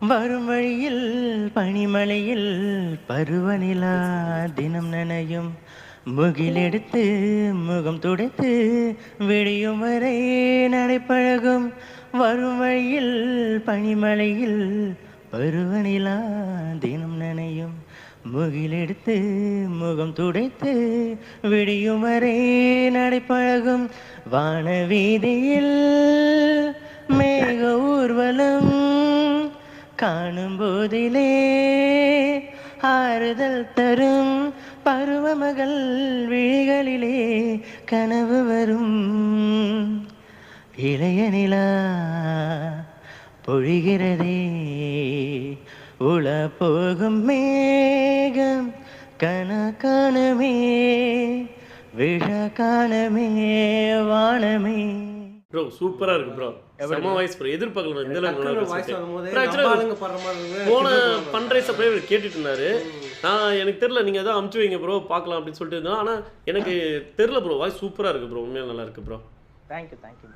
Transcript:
வரும் வழியில் பனிமழையில் பருவநிலா தினம் நனையும் முகிலெடுத்து முகம் துடைத்து விடியும் வரை நடைப்பழகும் வரும் வழியில் பனிமழையில் பருவநிலா தினம் நனையும் முகிலெடுத்து முகம் துடைத்து விடியும் வரை நடைப்பழகும் வானவீதியில் மேக ஊர்வலம் காணும் போதிலே ஆறுதல் தரும் பருவமகள் விழிகளிலே கனவு வரும் இளைய நிலா பொழிகிறதே உள போகும் மேகம் கனகானமே விழ காணமே வானமே. ப்ரோ சூப்பரா இருக்கு ப்ரோ. செம வாய்ஸ் ப்ரோ. எதிர்பார்க்கல இந்த அளவுக்கு வாய்ஸ் வரும்போது போன ஃபண்ட்ரைஸ் அப்படியே கேட்டுட்டு இருந்தாரு. நான் எனக்கு தெரியல நீங்க ஏதாவது அமுச்சு வைங்க ப்ரோ பார்க்கலாம் அப்படின்னு சொல்லிட்டு இருந்தோம். ஆனா எனக்கு தெரியல ப்ரோ. வாய்ஸ் சூப்பரா இருக்கு ப்ரோ. உண்மையா நல்லா இருக்கு ப்ரோ. தேங்க்யூ.